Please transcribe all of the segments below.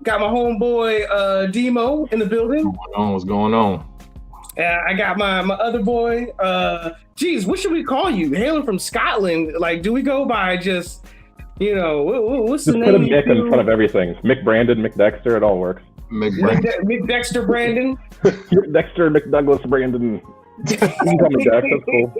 Got my homeboy Demo in the building. What's going on? I got my other boy. Geez, what should we call you? Hailing from Scotland. Like, do we go by just, what's the Just name? put a Mick in front of everything. Mick Brandon, Mick Dexter, it all works. Mick Dexter Brandon. Mick Dexter, Mick Douglas Brandon. You can call me Dex, that's cool.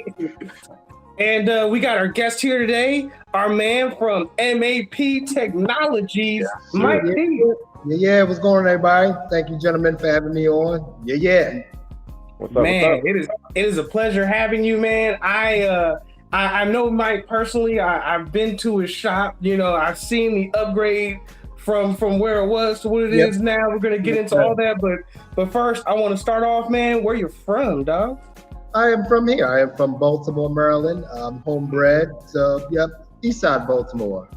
And we got our guest here today, our man from MAP Technologies, Mike D. Yeah, what's going on, everybody? Thank you, gentlemen, for having me on. Yeah. What's up? Man, it is a pleasure having you, man. I know Mike personally. I've been to his shop. I've seen the upgrade from where it was to what it is now. We're gonna get into all that, but first, I want to start off, man. Where you from, dog? I am from here. I am from Baltimore, Maryland. I'm homebred. So, East Side Baltimore.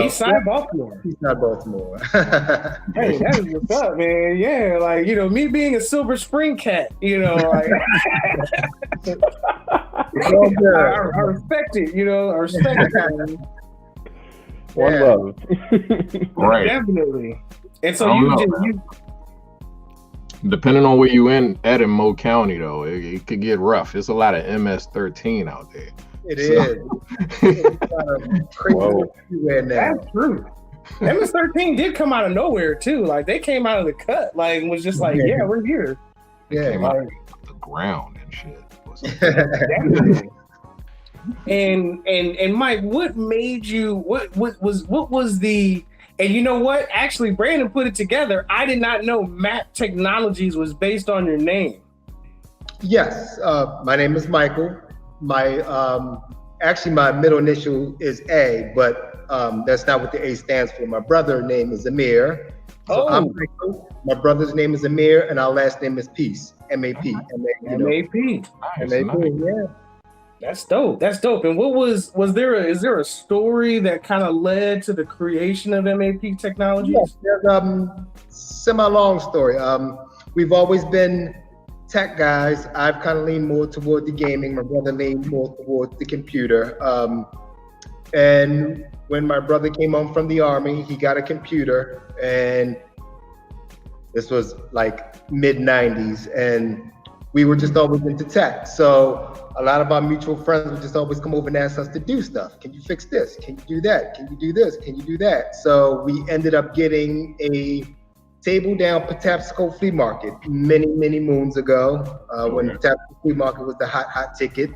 East Side Baltimore. East Side Baltimore. Hey, that is what's up, man. Yeah, like, me being a Silver Spring cat, like I respect it, I respect it. One love. Right. Definitely. And so you depending on where you at in Mo County, though, it could get rough. It's a lot of MS-13 out there. It is. It's crazy now. That's true. MS-13 did come out of nowhere too. Like, they came out of the cut, like, and was just like, yeah, we're here. Yeah, came out of the ground and shit. And Mike, what made you? What was the? And you know what? Actually, Brandon put it together. I did not know MAP Technologies was based on your name. Yes, my name is Michael. Actually, my middle initial is A, but that's not what the A stands for. My brother's name is Amir. So I'm Michael. My brother's name is Amir, and our last name is Peace. M-A-P. M-A-P. Yeah. That's dope. And is there a story that kind of led to the creation of MAP Technologies? Yes, there's semi-long story. We've always been tech guys. I've kind of leaned more toward the gaming. My brother leaned more toward the computer. And when my brother came home from the army, he got a computer, and this was like mid-90s, and we were just always into tech. So a lot of our mutual friends would just always come over and ask us to do stuff. Can you fix this? Can you do that? Can you do this? Can you do that? So we ended up getting a table down Patapsco Flea Market many, many moons ago, when Patapsco Flea Market was the hot ticket.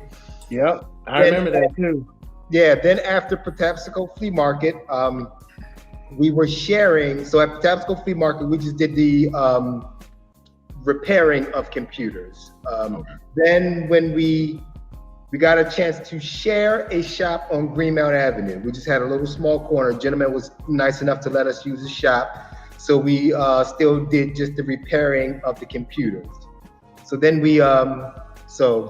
Yep, I remember that too. Yeah, then after Patapsco Flea Market, we were sharing. So at Patapsco Flea Market, we just did the repairing of computers. Then when we got a chance to share a shop on Greenmount Avenue, we just had a little small corner. A gentleman was nice enough to let us use the shop. So we still did just the repairing of the computers. So then we,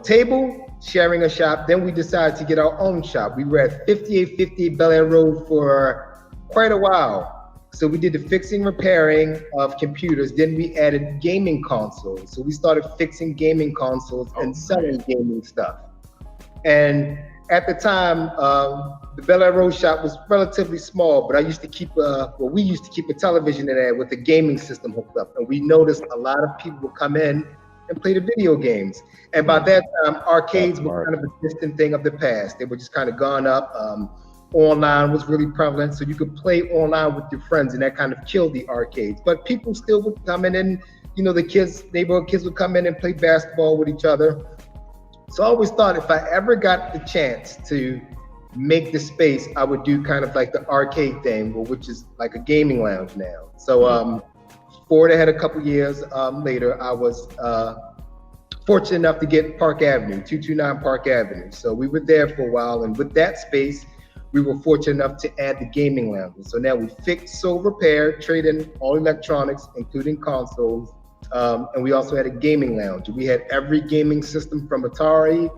table, sharing a shop, then we decided to get our own shop. We were at 5850 Bel Air Road for quite a while. So we did the fixing, repairing of computers. Then we added gaming consoles. So we started fixing gaming consoles and selling gaming stuff. And at the time, the Bel Air Road shop was relatively small, but we used to keep a television in there with a gaming system hooked up. And we noticed a lot of people would come in and play the video games. And by that time, arcades were kind of a distant thing of the past. They were just kind of gone up. Online was really prevalent, so you could play online with your friends, and that kind of killed the arcades. But people still would come in, and the neighborhood kids would come in and play basketball with each other. So I always thought if I ever got the chance to make the space, I would do kind of like the arcade thing, which is like a gaming lounge now. So Ford had a couple years later, I was fortunate enough to get Park Avenue, 229 Park Avenue. So we were there for a while, and with that space, we were fortunate enough to add the gaming lounges. So now we fix, sold, repair, trade in all electronics, including consoles. And we also had a gaming lounge. We had every gaming system from Atari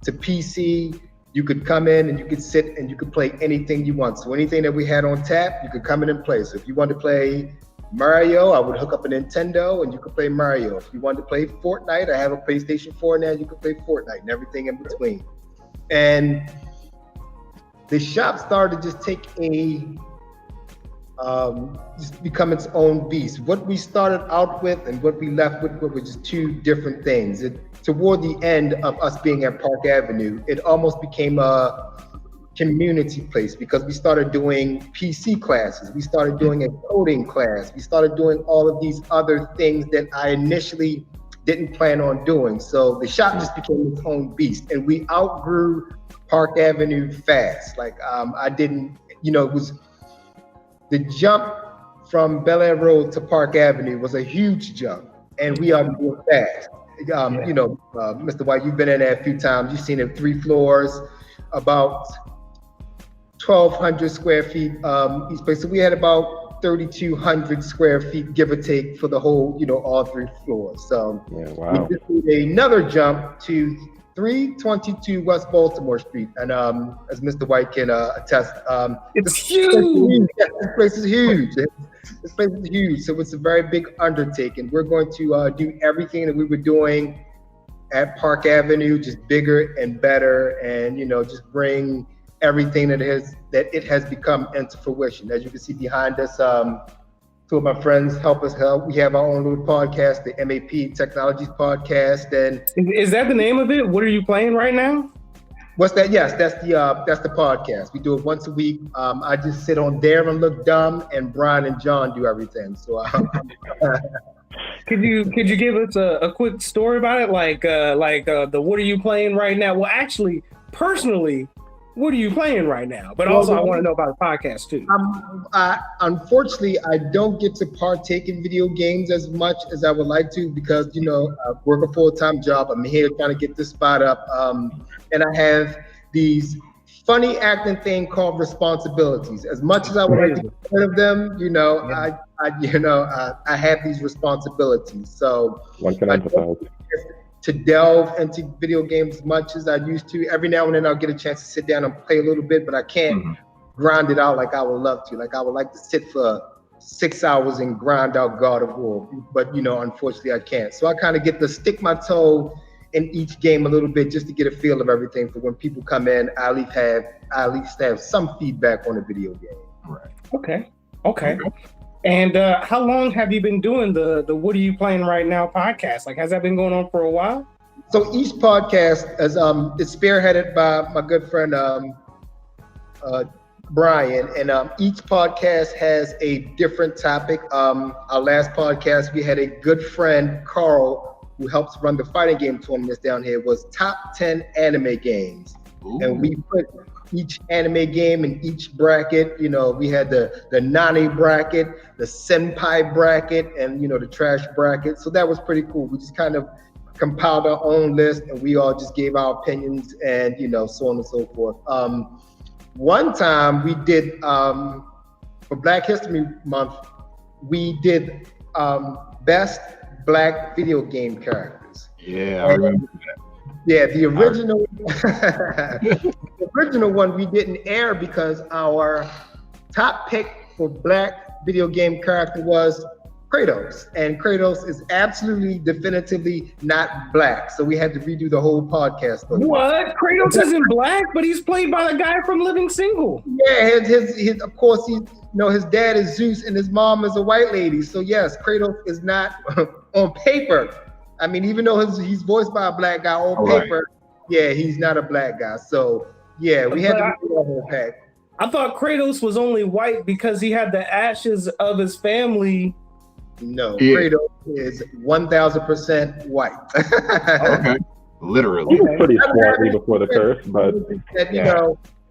to PC. You could come in and you could sit and you could play anything you want. So anything that we had on tap, you could come in and play. So if you wanted to play Mario, I would hook up a Nintendo and you could play Mario. If you wanted to play Fortnite, I have a PlayStation 4 now, you could play Fortnite and everything in between. And the shop started to just take a just become its own beast. What we started out with and what we left with were just two different things. Toward the end of us being at Park Avenue, it almost became a community place because we started doing PC classes, we started doing a coding class, we started doing all of these other things that I initially didn't plan on doing. So the shop just became its own beast, and we outgrew Park Avenue fast. Like I didn't, it was the jump from Bel Air Road to Park Avenue was a huge jump, and we are doing fast. Mr. White, you've been in there a few times. You've seen it 3 floors, about 1,200 square feet each place. So we had about 3,200 square feet, give or take, for the whole, all 3 floors. So wow. We just made another jump to 322 West Baltimore Street. And as Mr. White can attest, it's huge. This place is huge. This place is huge. So it's a very big undertaking. We're going to do everything that we were doing at Park Avenue, just bigger and better, and just bring everything that it has become into fruition. As you can see behind us, 2 of my friends help us help. We have our own little podcast, the MAP Technologies Podcast. And is that the name of it? What are you playing right now? What's that? Yes, that's the podcast. We do it once a week. I just sit on there and look dumb, and Brian and John do everything. So Could you give us a quick story about it, like the what are you playing right now? Well, actually, personally, what are you playing right now? But also, I want to know about the podcast too. Unfortunately, I don't get to partake in video games as much as I would like to because I work a full-time job. I'm here trying to get this spot up, and I have these funny acting thing called responsibilities. As much as I would like to get rid of them, I have these responsibilities. So one can empathize. To delve into video games as much as I used to. Every now and then I'll get a chance to sit down and play a little bit, but I can't grind it out like I would love to. Like I would like to sit for 6 hours and grind out God of War, but unfortunately I can't. So I kind of get to stick my toe in each game a little bit just to get a feel of everything. For when people come in, I at least have some feedback on the video game. Right. Okay. And how long have you been doing the What Are You Playing Right Now podcast? Like, has that been going on for a while? So each podcast is spearheaded by my good friend Brian, and each podcast has a different topic. Our last podcast, we had a good friend, Carl, who helps run the fighting game tournaments down here, was top 10 anime games. Ooh. And we put each anime game in each bracket. We had the Nani bracket, the Senpai bracket, and the trash bracket. So that was pretty cool. We just kind of compiled our own list, and we all just gave our opinions, and so on and so forth. One time we did for Black History Month, we did best Black video game characters. Yeah, I remember that. Yeah, the original one we didn't air because our top pick for Black video game character was Kratos, and Kratos is absolutely, definitively not Black. So we had to redo the whole podcast. What? Kratos isn't Black, but he's played by the guy from Living Single. Yeah, his of course his dad is Zeus and his mom is a white lady. So yes, Kratos is not on paper. I mean, even though he's voiced by a Black guy on paper, yeah, he's not a Black guy. So yeah, we had to do the whole pack. I thought Kratos was only white because he had the ashes of his family. No, yeah. Kratos is 1,000% white. Okay, literally. He was pretty swarthy before the curse, but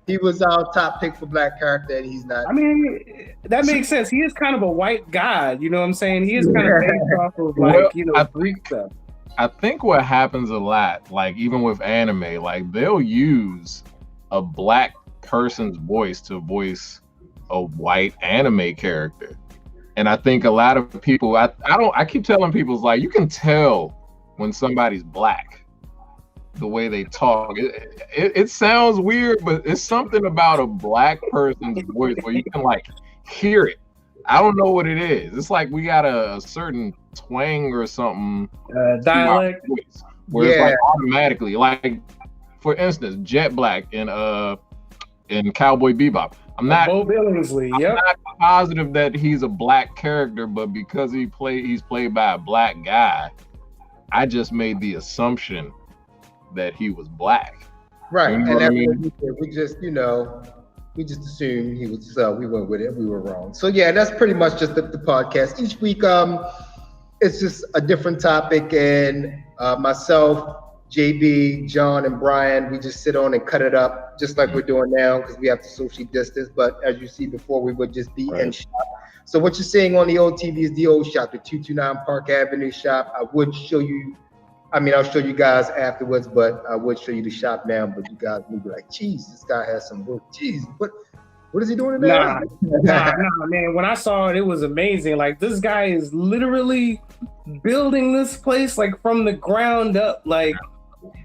he was our top pick for Black character, and he's not. I mean, that makes sense. He is kind of a white god. You know what I'm saying? He is kind of based off of I think what happens a lot, like even with anime, like they'll use a Black person's voice to voice a white anime character. And I think a lot of people, I keep telling people, it's like, you can tell when somebody's Black the way they talk. It sounds weird, but it's something about a Black person's voice where you can like hear it. I don't know what it is. It's like we got a certain twang or something, dialect, voice, where it's like automatically, like for instance, Jet Black in Cowboy Bebop. I'm not Bo Billingsley. Yep. not positive that he's a black character, but because he's played by a black guy, I just made the assumption that he was black. Right, You know and what I that's mean? what we did. We just assumed he was. We went with it. We were wrong. So yeah, that's pretty much just the podcast. Each week, it's just a different topic, and myself, JB, John, and Brian, we just sit on and cut it up, just like we're doing now, because we have to socially distance. But as you see before, we would just be in shop. So what you're seeing on the old TV is the old shop, the 229 Park Avenue shop. I would show you. I mean, I'll show you guys afterwards, but I would show you the shop now. But you guys will be like, "Geez, this guy has some work. Geez, what is he doing now?" Nah, man. When I saw it, it was amazing. Like, this guy is literally building this place like from the ground up. Like,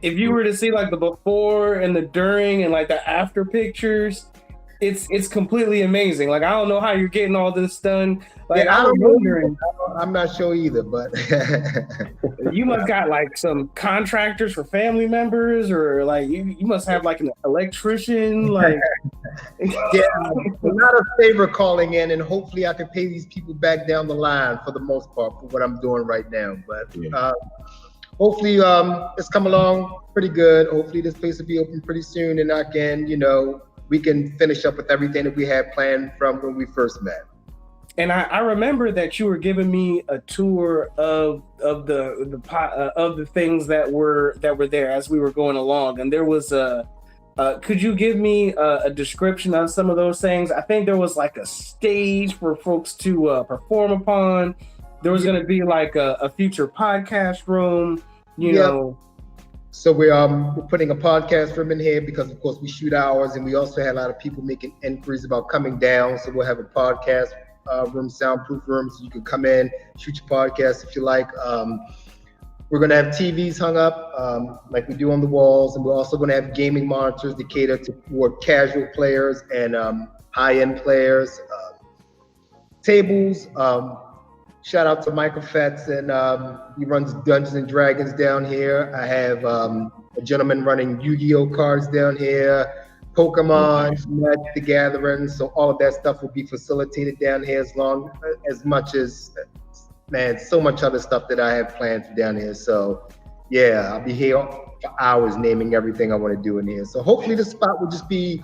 if you were to see like the before and the during and like the after pictures, it's completely amazing. Like, I don't know how you're getting all this done. Like, Yeah, I'm wondering, I'm not sure either, but you must got like some contractors for family members, or like you must have like an electrician. Like, yeah, a lot of favor calling in, and hopefully I can pay these people back down the line for the most part for what I'm doing right now. But hopefully it's come along pretty good. Hopefully this place will be open pretty soon, and I can, we can finish up with everything that we had planned from when we first met. And I remember that you were giving me a tour of the things that were there as we were going along, and there was could you give me a description of some of those things? I think there was like a stage for folks to perform upon. There was going to be like a future podcast room, you know. So we're putting a podcast room in here because, of course, we shoot hours, and we also had a lot of people making inquiries about coming down. So we'll have a podcast room, soundproof room, so you can come in, shoot your podcast if you like. We're going to have TVs hung up like we do on the walls, and we're also going to have gaming monitors to cater toward casual players and high-end players. Tables. Shout out to Michael Fetz, and he runs Dungeons and Dragons down here. I have a gentleman running Yu-Gi-Oh cards down here, Pokemon, Magic the Gathering. So all of that stuff will be facilitated down here, as much as, man, so much other stuff that I have planned for down here. So yeah, I'll be here for hours naming everything I want to do in here. So hopefully the spot will just be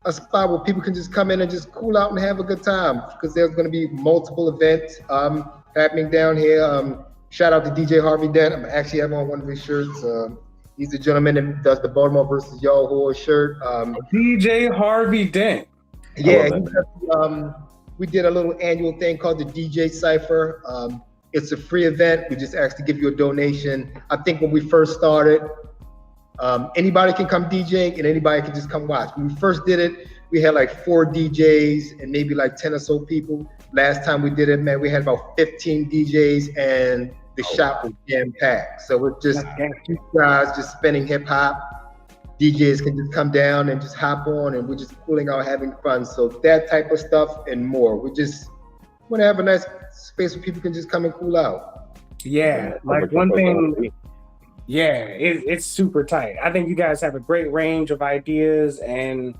a spot where people can just come in and just cool out and have a good time, because there's going to be multiple events happening down here. Shout out to DJ Harvey Dent. I'm actually have on one of his shirts. He's the gentleman that does the Baltimore versus Yahoo shirt. DJ Harvey Dent. Yeah, we did a little annual thing called the DJ Cypher. It's a free event. We just asked to give you a donation. I think when we first started, anybody can come DJ and anybody can just come watch. When we first did it, we had like 4 DJs and maybe like 10 or so people. Last time we did it, man, we had about 15 DJs and the shop was jam-packed. So we're just two guys just spinning hip hop. DJs can just come down and just hop on, and we're just cooling out, having fun. So that type of stuff and more. We just want to have a nice space where people can just come and cool out. Yeah, like one thing. Yeah, it's super tight. I think you guys have a great range of ideas and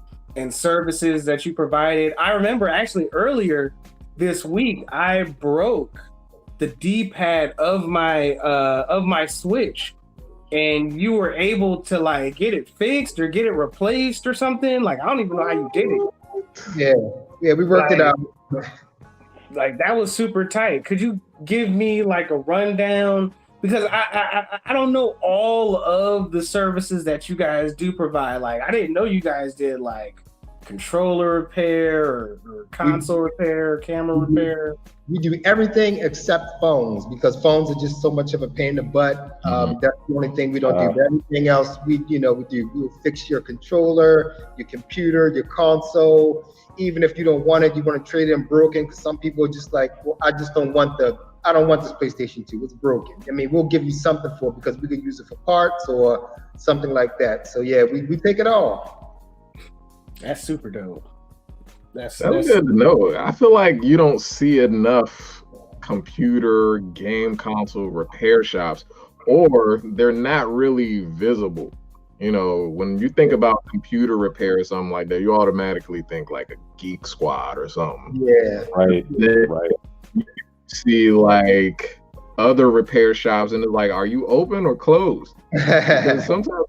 services that you provided. I remember actually earlier this week, I broke the D-pad of my Switch, and you were able to like get it fixed or get it replaced or something. Like, I don't even know how you did it. Yeah, we worked it out. Like, that was super tight. Could you give me like a rundown? Because I don't know all of the services that you guys do provide. Like, I didn't know you guys did like controller repair or console repair, camera repair. We do everything except phones, because phones are just so much of a pain in the butt. That's the only thing we don't do. But everything else, we'll fix your controller, your computer, your console. Even if you don't want it, you want to trade it in broken, because some people are just like, well, I don't want this PlayStation 2. It's broken. I mean, we'll give you something for it because we could use it for parts or something like that. So yeah, we take it all. That's super dope. That's good to know. I feel like you don't see enough computer game console repair shops, or they're not really visible. You know, when you think about computer repair or something like that, you automatically think like a Geek Squad or something. Yeah. Right. Then Right. you see like other repair shops, and it's like, are you open or closed? And sometimes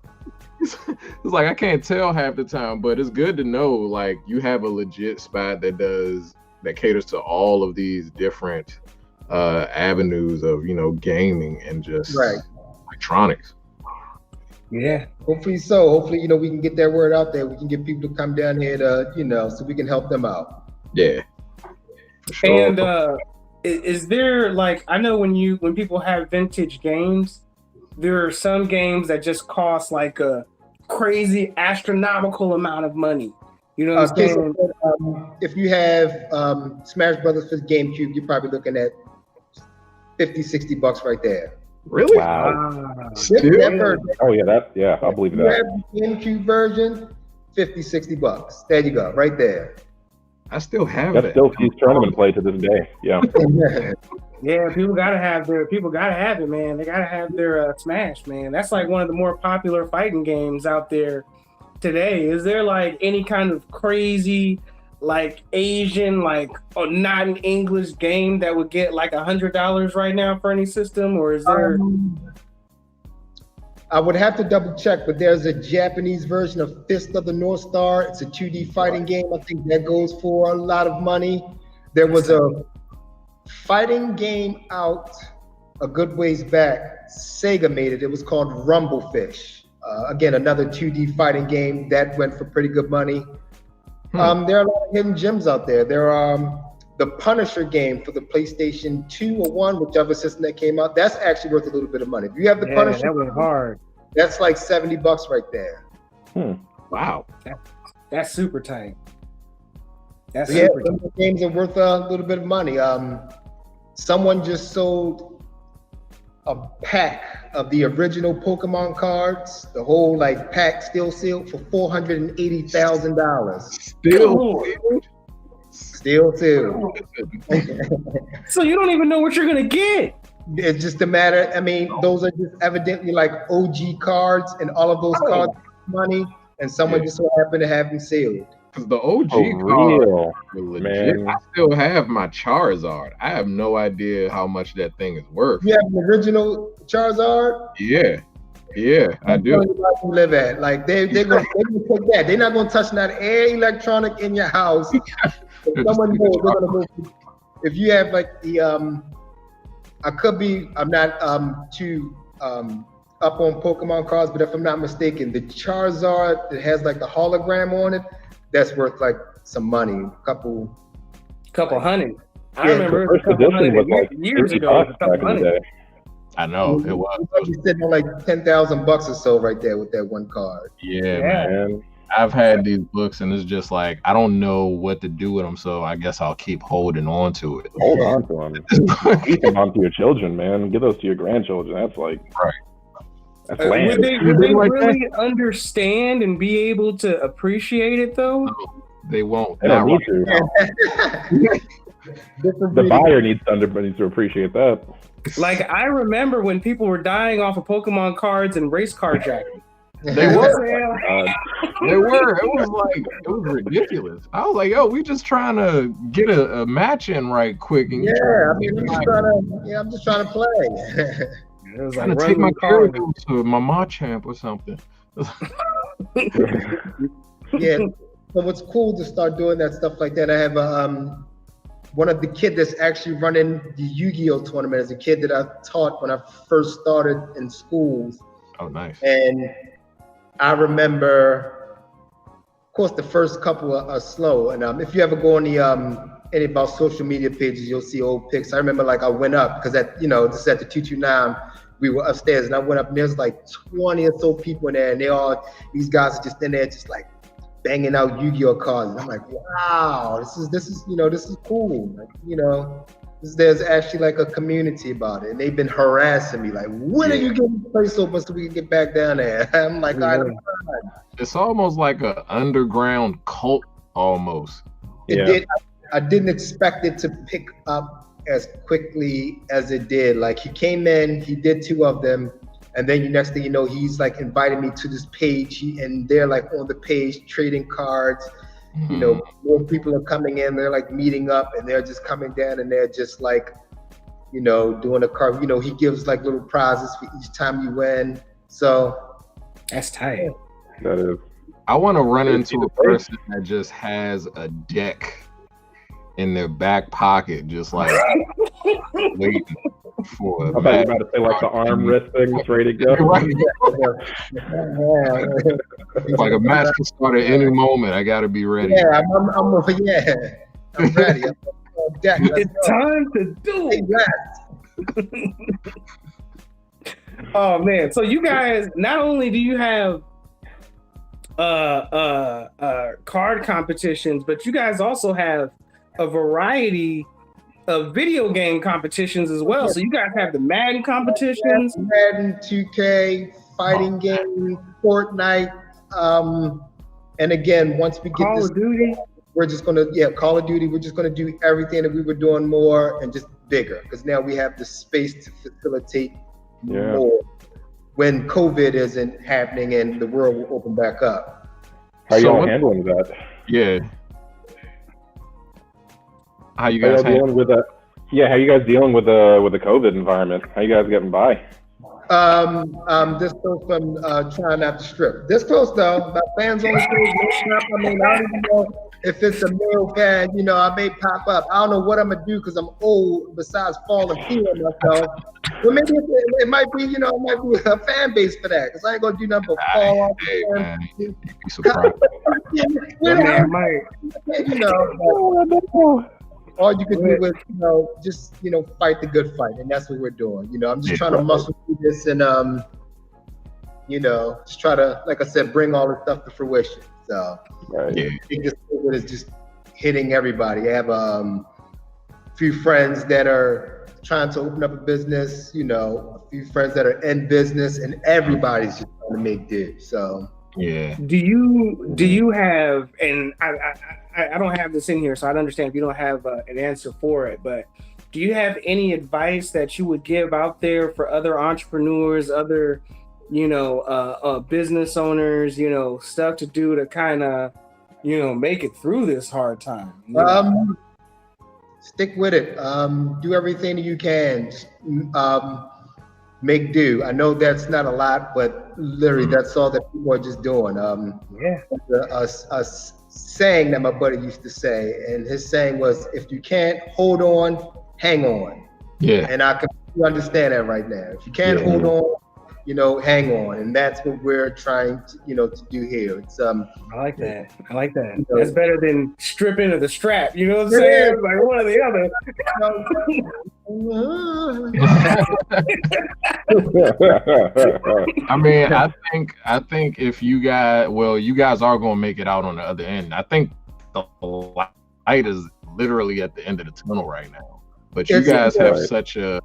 it's like I can't tell half the time, but it's good to know like you have a legit spot that caters to all of these different avenues of, you know, gaming and just Right. electronics. Yeah. Hopefully so. Hopefully, you know, we can get that word out there. We can get people to come down here to, you know, so we can help them out. Yeah. For sure. And is there like, I know when people have vintage games, there are some games that just cost like a crazy astronomical amount of money. You know what I'm Case saying? if you have Smash Brothers for GameCube, you're probably looking at $50-$60 right there. Really? Wow. Just Still? that version. Oh yeah, I'll believe If you that. have the GameCube version, $50-$60. There you go, right there. I still have That's that. still Keith's tournament play to this day. Yeah. Yeah, people gotta have it, man. They gotta have their Smash, man. That's like one of the more popular fighting games out there today. Is there like any kind of crazy, like Asian, like not an English game that would get like $100 right now for any system, or is there? I would have to double check, but there's a Japanese version of Fist of the North Star. It's a 2D fighting game. I think that goes for a lot of money. There was a fighting game out a good ways back. Sega made it. It was called Rumblefish. Again, another 2D fighting game that went for pretty good money. There are a lot of hidden gems out there. There are the Punisher game for the PlayStation 2 or 1, whichever system that came out. That's actually worth a little bit of money. If you have the Punisher, that went hard. that's like $70 right there. Wow. That's super tight. That's Yeah, super some of the games are worth a little bit of money. Someone just sold a pack of the original Pokemon cards, the whole like pack still sealed for $480,000. Still sealed. So you don't even know what you're gonna get. It's just a matter. I mean, those are just evidently like OG cards, and all of those cards cost money, and someone just so happened to have them sealed. Because the OG For cards real, were legit. man. I still have my Charizard. I have no idea how much that thing is worth. You have the original Charizard. Yeah, I do. You live at like they're gonna take that. They're not gonna touch not any electronic in your house. If someone knows, they're gonna go. If you have like the I'm not too up on Pokemon cards, but if I'm not mistaken, the Charizard that has like the hologram on it, that's worth like some money, a couple hundred. I Yeah, remember it First was a couple edition was hundred like years 50 ago. It was bucks a couple back in the hundred. day. I know it was. You're probably sitting on like $10,000 or so right there with that one card. Yeah, Yeah. man. And I've had these books, and it's just like I don't know what to do with them, so I guess I'll keep holding on to it. hold on to them. Keep them on to your children, man. Give those to your grandchildren. That's like that's land. Would they like really understand and be able to appreciate it though? They won't. They don't Not need right to. Different The breed. buyer needs to appreciate that. Like I remember when people were dying off of Pokemon cards and race car jackets. They were. Uh, They were. It was ridiculous. I was like, yo, we just trying to get a match in right quick, and Yeah, I mean, I'm just trying to play. It was trying like to take my running Gyarados to my Machamp or something. Yeah. So it's cool to start doing that stuff like that. I have one of the kids that's actually running the Yu-Gi-Oh tournament as a kid that I taught when I first started in schools. Oh, nice. And I remember, of course, the first couple are slow. And if you ever go on the any of our social media pages, you'll see old pics. I remember like I went up because this is at the 229. We were upstairs and I went up and there's like 20 or so people in there, and these guys are just in there just like banging out Yu-Gi-Oh cards. And I'm like, wow, this is cool. Like, there's actually like a community about it, and they've been harassing me like, when are you getting the place open so we can get back down there? I'm like, all right, I'm fine. It's almost like an underground cult, almost. I didn't expect it to pick up as quickly as it did. Like he came in, he did 2 of them, And then next thing you know, he's like inviting me to this page, and they're like on the page trading cards. You know, more people are coming in. They're like meeting up, and they're just coming down, and they're just like, you know, doing a card. You know, he gives like little prizes for each time you win. So that's tight. That is. I want to run into a person that just has a deck in their back pocket, just like waiting for. I thought you were about to say like the armrest things ready to go. Like a match can start at any moment. I got to be ready. Yeah, I'm ready. It's time to do it. Oh man! So you guys, not only do you have card competitions, but you guys also have a variety of video game competitions as well. So you guys have the Madden competitions, Madden 2K, fighting game, Fortnite, and again, once we get Call of Duty. We're just gonna Call of Duty. We're just gonna do everything that we were doing more and just bigger, because now we have the space to facilitate more when COVID isn't happening and the world will open back up. How y'all handling that? Yeah. How you guys dealing with that? Yeah, how you guys dealing with the COVID environment? How you guys getting by? This close from trying not to strip. This close though. My fans only say no strap. I mean, I don't even know if it's a male fan. You know, I may pop up. I don't know what I'm gonna do because I'm old. Besides falling pee on myself. Well, maybe it might be, you know, it might be a fan base for that, because I ain't gonna do nothing but fall off. Hey, man, you'd be surprised. You know, all you can do is, you know, just, you know, fight the good fight, and that's what we're doing. You know, I'm just trying to muscle through this and, you know, just try to, like I said, bring all this stuff to fruition. So, I think this COVID is just hitting everybody. I have a few friends that are trying to open up a business, you know, a few friends that are in business, and everybody's just trying to make do. So do you have, and I don't have this in here, so I understand if you don't have an answer for it, but do you have any advice that you would give out there for other entrepreneurs, other, you know, business owners, you know, stuff to do to kind of, you know, make it through this hard time? Stick with it. Do everything that you can. Make do. I know that's not a lot, but literally that's all that people are just doing. A saying that my buddy used to say, and his saying was, if you can't hold on, hang on. Yeah. And I can understand that right now. If you can't hold on, you know, hang on. And that's what we're trying to, you know, to do here. It's I like that. You know, that's better than stripping of the strap. You know what I'm saying? Like one or the other. I mean, I think if you guys, you guys are gonna make it out on the other end. I think the light is literally at the end of the tunnel right now. But you guys have such a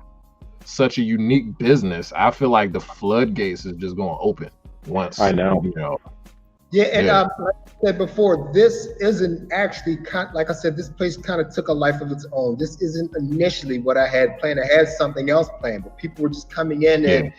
unique business. I feel like the floodgates is just gonna open once. I know. You know. Yeah, and like I said before, this isn't actually, like I said, this place kind of took a life of its own. This isn't initially what I had planned. I had something else planned, but people were just coming in and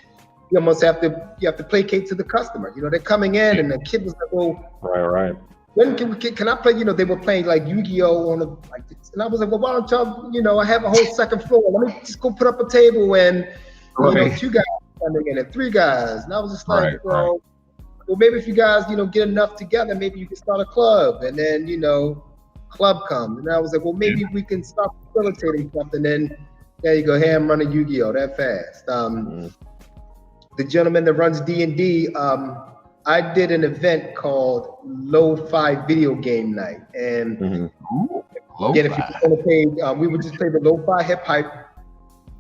you almost have to placate to the customer. You know, they're coming in and the kid was like, well, right. When can I play? You know, they were playing like Yu-Gi-Oh on and I was like, well, why don't y'all, you know, I have a whole second floor. Let me just go put up a table and you know, 2 guys coming in and 3 guys. And I was just like, well, maybe if you guys, you know, get enough together, maybe you can start a club. And then, you know, club comes. And I was like, well, maybe we can start facilitating something. And there you go, hey, I'm running Yu-Gi-Oh that fast. The gentleman that runs D&D, I did an event called Lo-Fi Video Game Night. And again, if you go on the page, we would just play the Lo-Fi hip hop,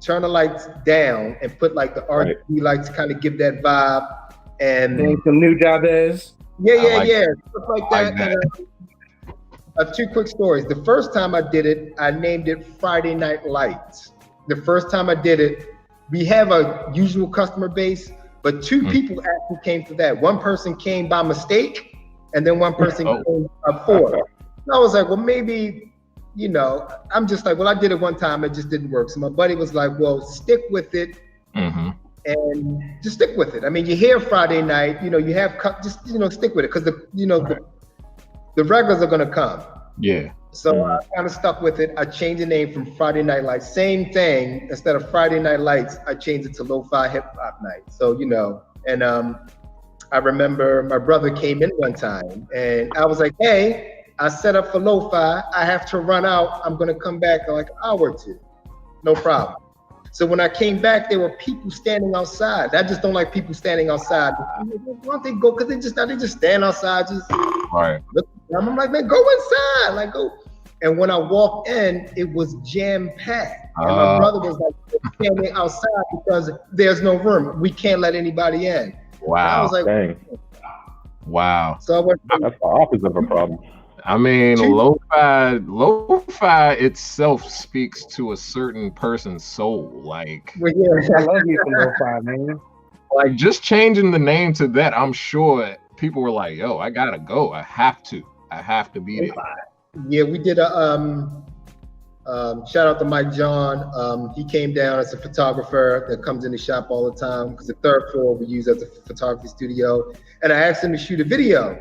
turn the lights down and put like the RGB lights to kind of give that vibe. And some new Jabez. Stuff like that. And, 2 quick stories. The first time I did it, I named it Friday Night Lights. The first time I did it, we have a usual customer base, but 2 people actually came for that. One person came by mistake, and then one person came for it. And I was like, well, maybe, you know, I'm just like, well, I did it one time, it just didn't work. So my buddy was like, well, stick with it. and just stick with it. I mean, you hear Friday night, you have just stick with it because the regulars are gonna come. Yeah. So I kind of stuck with it. I changed the name from Friday Night Lights. Same thing. Instead of Friday Night Lights, I changed it to Lo-Fi Hip Hop Night. So and I remember my brother came in one time, and I was like, "Hey, I set up for Lo-Fi. I have to run out. I'm gonna come back in like an hour or two. No problem." So when I came back, there were people standing outside. I just don't like people standing outside. Why don't they go? Because they just stand outside, just right. Look, I'm like, man, go inside, like go. And when I walked in, it was jam packed. And my brother was like standing outside because there's no room. We can't let anybody in. Wow. And I was like, Dang. Wow. So I went. That's the opposite of a problem. I mean, lo-fi itself speaks to a certain person's soul. Like, Well, yeah. I love you for lo-fi, man. like just changing the name to that, I'm sure people were like, "Yo, I gotta go. I have to be there." Yeah, we did a shout out to Mike John. He came down as a photographer that comes in the shop all the time because the third floor we use as a photography studio. And I asked him to shoot a video,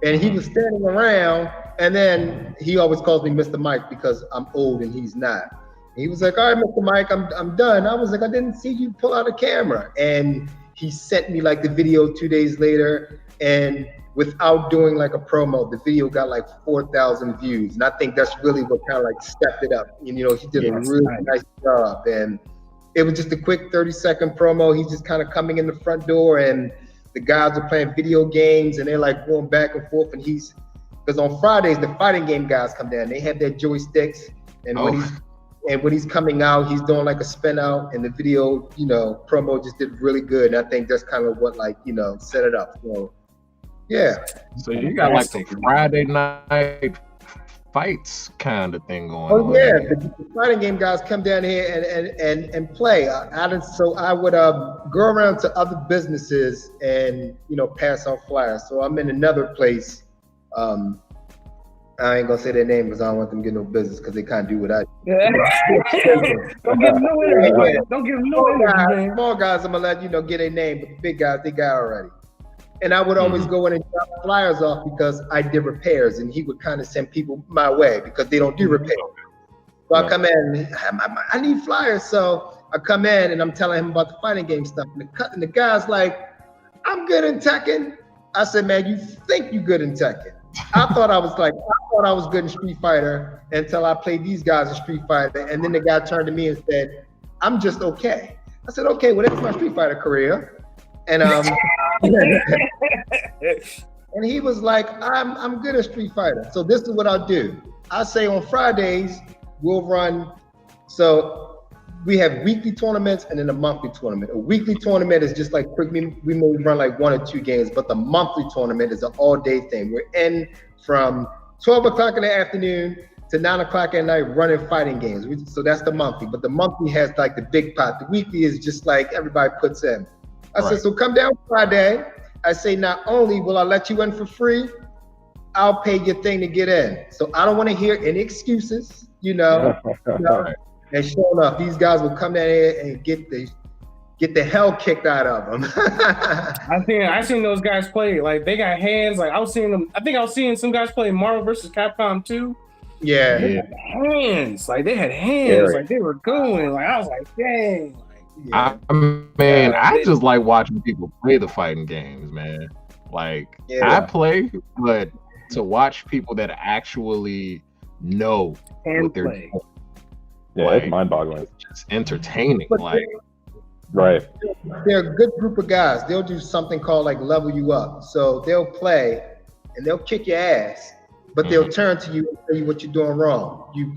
and he was standing around. And then he always calls me Mr. Mike because I'm old and he's not. And he was like, "All right, Mr. Mike, I'm done." I was like, "I didn't see you pull out a camera." And he sent me like the video 2 days later, and without doing like a promo, the video got like 4,000 views. And I think that's really what kind of like stepped it up. And, he did a really nice job. And it was just a quick 30-second promo. He's just kind of coming in the front door, and the guys are playing video games, and they're like going back and forth. And because on Fridays, the fighting game guys come down. They have their joysticks. And when he's coming out, he's doing like a spin out, and the video, promo just did really good. And I think that's kind of what set it up. So, yeah. So you got like the Friday night fights kind of thing going on. Oh yeah, the fighting game guys come down here and play. So I would go around to other businesses and pass out flyers. So I'm in another place. I ain't gonna say their name because I don't want them to get no business because they can't do what I do. Don't give them no interview. Don't give them no interview. Small guys, I'm gonna let get a name, but the big guys, they got already. And I would always go in and drop flyers off because I did repairs, and he would kind of send people my way because they don't do repairs. So I come in, I need flyers. So I come in and I'm telling him about the fighting game stuff. And the guy's like, "I'm good in Tekken." I said, "Man, you think you good in Tekken?" I thought I was good in Street Fighter until I played these guys in Street Fighter. And then the guy turned to me and said, "I'm just okay." I said, "Okay, well, that's my Street Fighter career." And and he was like, I'm good at Street Fighter. So this is what I'll do. I say on Fridays, we'll run. So we have weekly tournaments and then a monthly tournament. A weekly tournament is just like quick. We may run like 1 or 2 games, but the monthly tournament is an all-day thing. We're in from 12 o'clock in the afternoon to 9 o'clock at night running fighting games. So that's the monthly. But the monthly has like the big pot. The weekly is just like everybody puts in. I said, so come down Friday. I say, not only will I let you in for free, I'll pay your thing to get in. So I don't want to hear any excuses, And sure enough, these guys will come down here and get the hell kicked out of them. I seen those guys play. Like they got hands. Like I was seeing some guys play Marvel vs. Capcom 2. Yeah. They had hands. Like they had hands. Like they were going. Like I was like, dang. Yeah. I just like watching people play the fighting games, man. Like I play, but to watch people that actually know what they're doing. Yeah, it's mind-boggling. It's just entertaining. But right. They're a good group of guys. They'll do something called like level you up. So they'll play and they'll kick your ass, but they'll turn to you and tell you what you're doing wrong. You're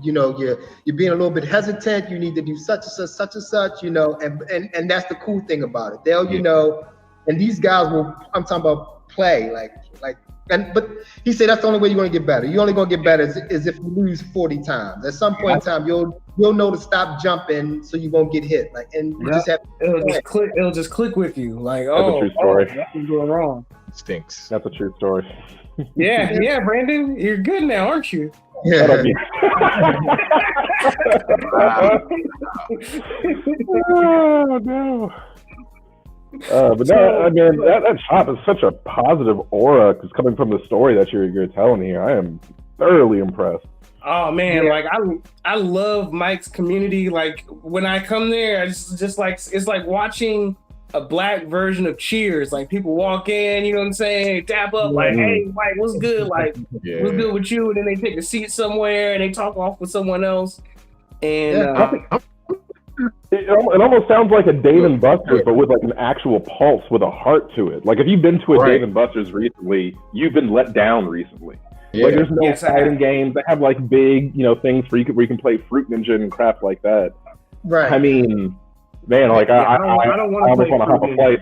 being a little bit hesitant. You need to do such and such, and that's the cool thing about it. They'll, and these guys will, I'm talking about play, but he said that's the only way you're going to get better. You're only going to get better is if you lose 40 times. At some point in time, you'll know to stop jumping so you won't get hit. It'll just click with you. Like, that's a true story. That's going wrong. It stinks. That's a true story. Yeah, Brandon, you're good now, aren't you? Yeah. Oh no. But no, I mean that shop is such a positive aura because coming from the story that you're telling here, I am thoroughly impressed. Oh man, like I love Mike's community. Like when I come there, it's just like it's like watching a black version of Cheers. Like people walk in, you know what I'm saying, tap up, like, hey Mike, what's good? Like what's good with you? And then they take a seat somewhere and they talk off with someone else. And it almost sounds like a Dave and Buster's, but with like an actual pulse, with a heart to it. Like if you've been to a Dave and Buster's recently, you've been let down recently. Yeah. Like there's no fighting games. They have like big, things where you can play Fruit Ninja and crap like that. Right. I mean, man, like I don't want to hop a flight.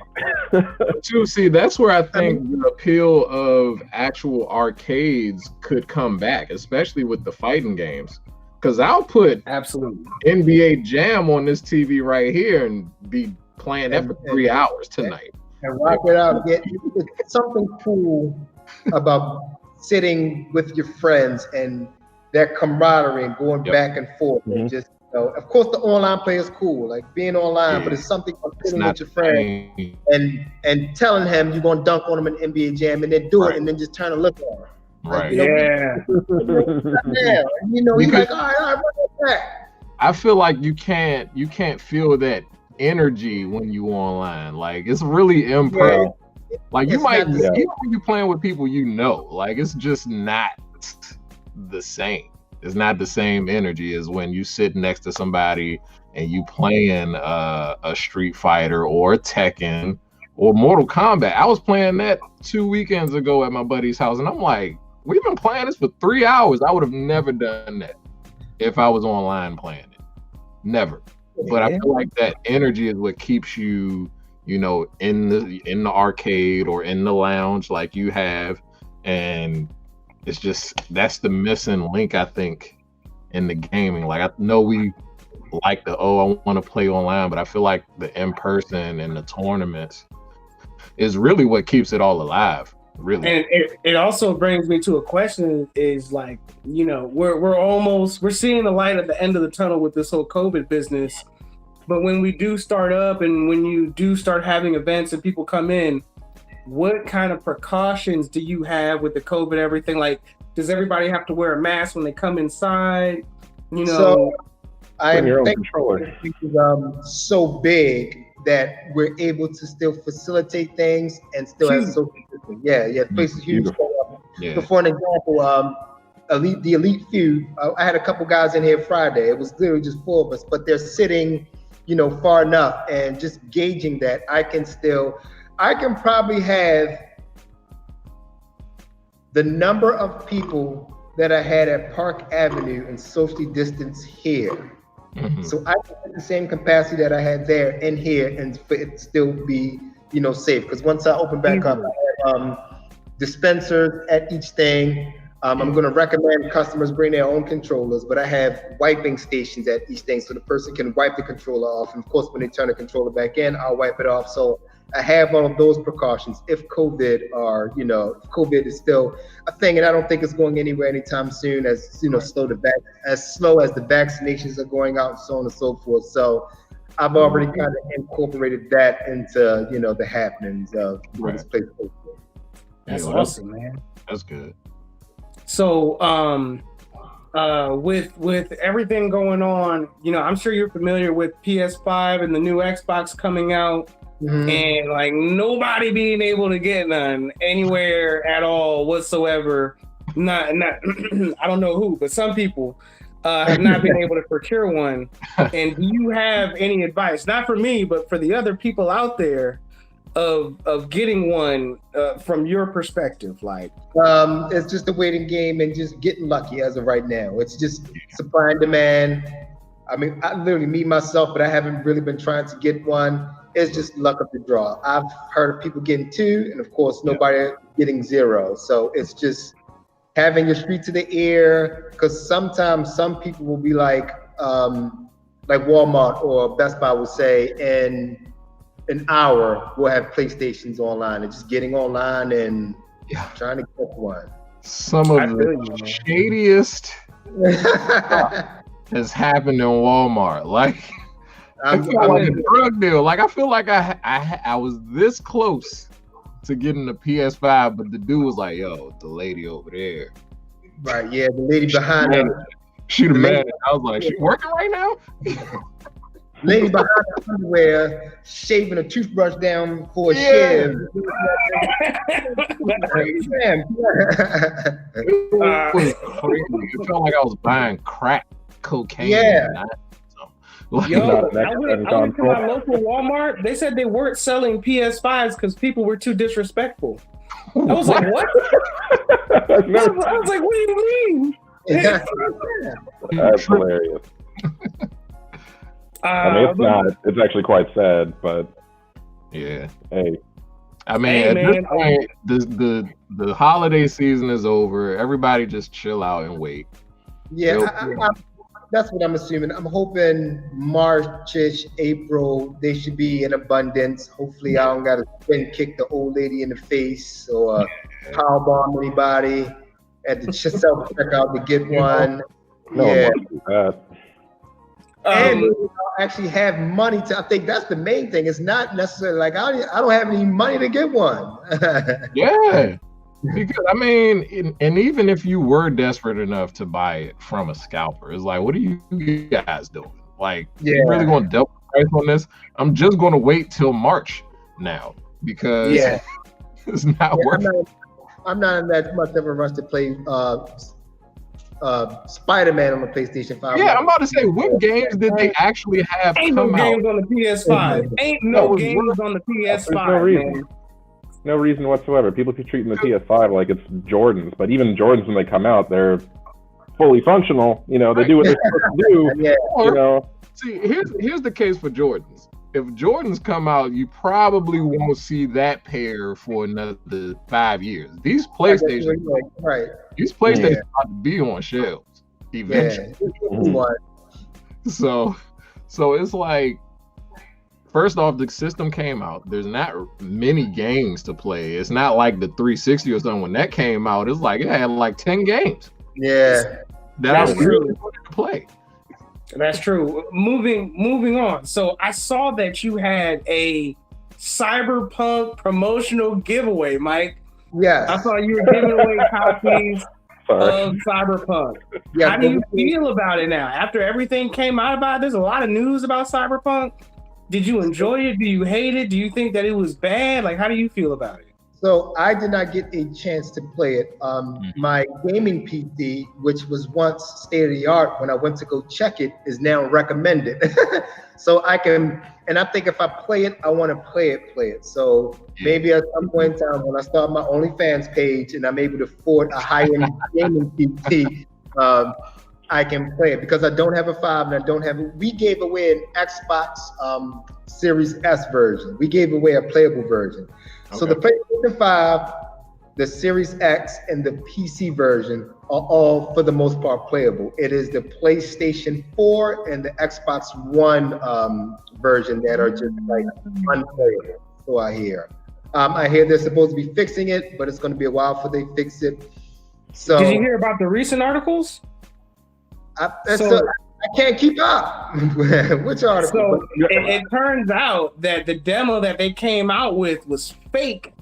Too, see, that's where I think the appeal of actual arcades could come back, especially with the fighting games. Because I'll put NBA Jam on this TV right here and be playing that for 3 hours tonight. And rock it out. It's something cool about sitting with your friends and that camaraderie and going back and forth. And just, of course, the online play is cool, like being online, but it's something about sitting with your friend and telling him you're going to dunk on him in NBA Jam and then do it and then just turn and look at him. Right. You're like, all right, run it back. I feel like you can't feel that energy when you online. Like it's really impressive. Like you might, even when you're playing with people, like it's just not the same. It's not the same energy as when you sit next to somebody and you playing a Street Fighter or a Tekken or Mortal Kombat. I was playing that 2 weekends ago at my buddy's house, and I'm like, we've been playing this for 3 hours. I would have never done that if I was online playing it. Never. But I feel like that energy is what keeps you, in the arcade or in the lounge like you have. And it's just, that's the missing link, I think, in the gaming. Like I know we like I want to play online, but I feel like the in-person and the tournaments is really what keeps it all alive. Really. And it also brings me to a question is like, we're seeing the light at the end of the tunnel with this whole COVID business. But when we do start up and when you do start having events and people come in, what kind of precautions do you have with the COVID, everything? Like, does everybody have to wear a mask when they come inside? So I think it's so big that we're able to still facilitate things and still have social distancing. Yeah, places huge. So for an example, the Elite Feud, I had a couple guys in here Friday. It was literally just 4 of us, but they're sitting, far enough, and just gauging that I can probably have the number of people that I had at Park Avenue and socially distance here. Mm-hmm. So I can have the same capacity that I had there in here and for it still be, safe. Because once I open back up, I have dispensers at each thing. I'm going to recommend customers bring their own controllers, but I have wiping stations at each thing so the person can wipe the controller off. And of course, when they turn the controller back in, I'll wipe it off. So I have all of those precautions if COVID if COVID is still a thing, and I don't think it's going anywhere anytime soon as slow as the vaccinations are going out and so on and so forth. So I've already kind of incorporated that into the happenings of this place. That's awesome, man. That's good. So with everything going on, I'm sure you're familiar with PS5 and the new Xbox coming out. Mm-hmm. And like nobody being able to get none anywhere at all whatsoever. Not I don't know who, but some people have not been able to procure one. And do you have any advice, not for me, but for the other people out there, of getting one from your perspective? Like, it's just a waiting game and just getting lucky as of right now. It's just supply and demand. I mean, I literally me myself, but I haven't really been trying to get one. It's just luck of the draw. I've heard of people getting 2, and of course, nobody getting 0. So it's just having your street to the ear, because sometimes some people will be like Walmart or Best Buy will say, in an hour, we'll have PlayStations online, and just getting online and trying to get one. Some of the shadiest has happened in Walmart. Like, I feel like a drug deal. Like I feel like I was this close to getting the PS5, but the dude was like, "Yo, the lady over there." Right. Yeah, the lady behind him. She the man. I was like, "She working right now?" Lady behind the underwear, shaving a toothbrush down for a shave. It was crazy. It felt like I was buying crack cocaine. Yeah. Like, Yo, I went to my local Walmart. They said they weren't selling PS5s because people were too disrespectful. I was like, what? I was like, what do you mean? That's hilarious. I mean, it's not. It's actually quite sad, but yeah. Hey. I mean, at this point, the holiday season is over. Everybody just chill out and wait. Yeah, that's what I'm assuming. I'm hoping March-ish, April, they should be in abundance. Hopefully, I don't got to spin kick the old lady in the face or power bomb anybody at the self checkout to get one. No one wants to do that. And actually have money to. I think that's the main thing. It's not necessarily like I don't have any money to get one. Yeah, because I mean, and even if you were desperate enough to buy it from a scalper, it's like, what are you guys doing? Like, you really going to double the price on this? I'm just going to wait till March now because it's not working. I'm not in that much of a rush to play Spider-Man on the PlayStation 5. Yeah, I'm about to say, what games did they actually have Ain't come no games out? on the PS5. Ain't no games on the PS5. No reason. No reason whatsoever. People keep treating the PS5 like it's Jordans, but even Jordans, when they come out, they're fully functional. You know, they do what they're supposed to do. You know. See, here's the case for Jordans. If Jordans come out, you probably won't see that pair for another 5 years. These PlayStations, these PlayStations about to be on shelves eventually. So it's like, first off, the system came out. There's not many games to play. It's not like the 360 or something. When that came out, it's like it had like 10 games. Yeah, that I really wanted to play. That's true. Moving on. So I saw that you had a Cyberpunk promotional giveaway, Mike. Yes. I saw you were giving away copies of Cyberpunk. Yeah, how do you feel about it now? After everything came out about it, there's a lot of news about Cyberpunk. Did you enjoy it? Do you hate it? Do you think that it was bad? Like, how do you feel about it? So I did not get a chance to play it. My gaming PC, which was once state of the art when I went to go check it, is now recommended. So I can, and I think if I play it, I want to play it. So maybe at some point in time when I start my OnlyFans page and I'm able to afford a high-end gaming PC, I can play it because I don't have a 5 and I don't have we gave away an Xbox Series S version. We gave away a playable version. Okay. So the PlayStation 5, the Series X, and the PC version are all, for the most part, playable. It is the PlayStation 4 and the Xbox One version that are just like unplayable. So I hear. I hear they're supposed to be fixing it, but it's going to be a while before they fix it. So did you hear about the recent articles? I can't keep up. Which article? So it turns out that the demo that they came out with was fake,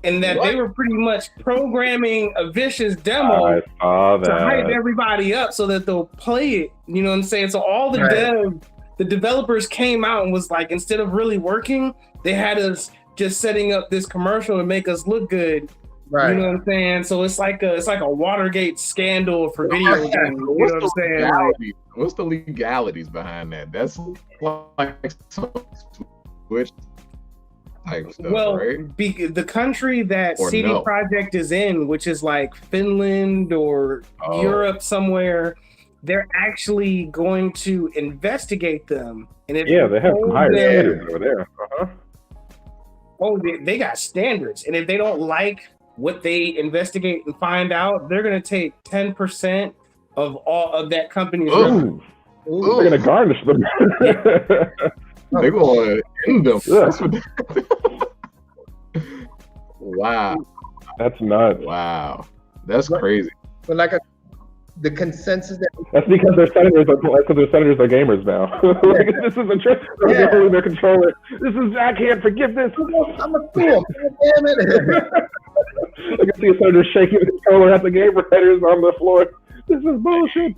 and that they were pretty much programming a vicious demo to hype everybody up so that they'll play it. You know what I'm saying? So all the developers came out and was like, instead of really working, they had us just setting up this commercial to make us look good. Right. You know what I'm saying? So it's like a Watergate scandal for video games. You know what I'm saying? What's the legalities behind that? That's like some Switch type stuff, right? The country that CD Projekt is in, which is like Finland or Europe somewhere, they're actually going to investigate them. And if they have some higher standards over there. They got standards, and if they don't like what they investigate and find out, they're going to take 10% of all of that company's revenue. They're going to garnish them. They're going to end them. Wow. That's nuts. Wow. That's crazy. But like the consensus that That's because their senators are gamers now. Like, this is a trick. They're holding their controller. I can't forgive this. I'm a fool. Damn it. I can see a senator shaking the controller at the game writers on the floor. This is bullshit.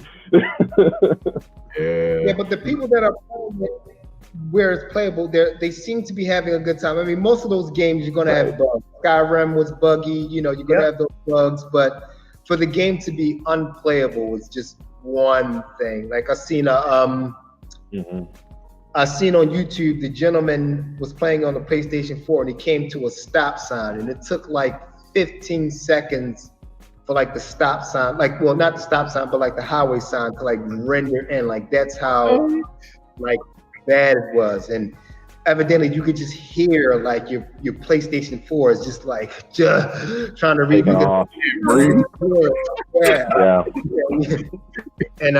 Yeah, but the people that are playing it where it's playable, they seem to be having a good time. I mean, most of those games you're gonna have bugs. Skyrim was buggy, you know, you're gonna have those bugs, but for the game to be unplayable is just one thing. Like I seen on YouTube, the gentleman was playing on the PlayStation 4 and he came to a stop sign, and it took like 15 seconds for like the stop sign, like, well, not the stop sign, but like the highway sign to like render in. Like that's how like bad it was. And evidently you could just hear like your PlayStation 4 is just like trying to read. Yeah. And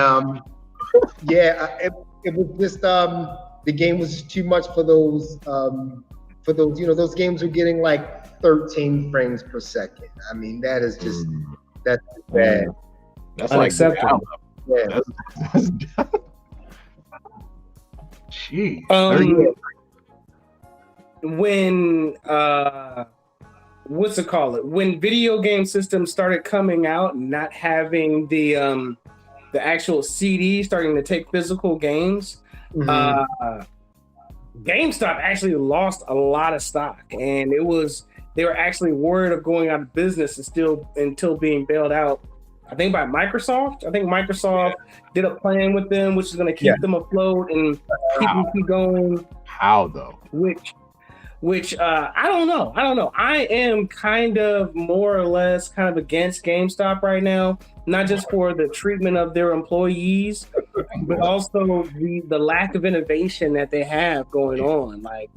it was just the game was just too much for those you know, those games were getting like 13 frames per second. I mean, that is just that's bad. That's unacceptable. Like, that's gee. When what's it called? When video game systems started coming out and not having the actual CD, starting to take physical games, GameStop actually lost a lot of stock, and they were actually worried of going out of business until being bailed out, I think, by Microsoft. I think Microsoft did a plan with them, which is going to keep them afloat and keep going. How though? Which I don't know. I am kind of more or less kind of against GameStop right now, not just for the treatment of their employees, but also the lack of innovation that they have going on. Like,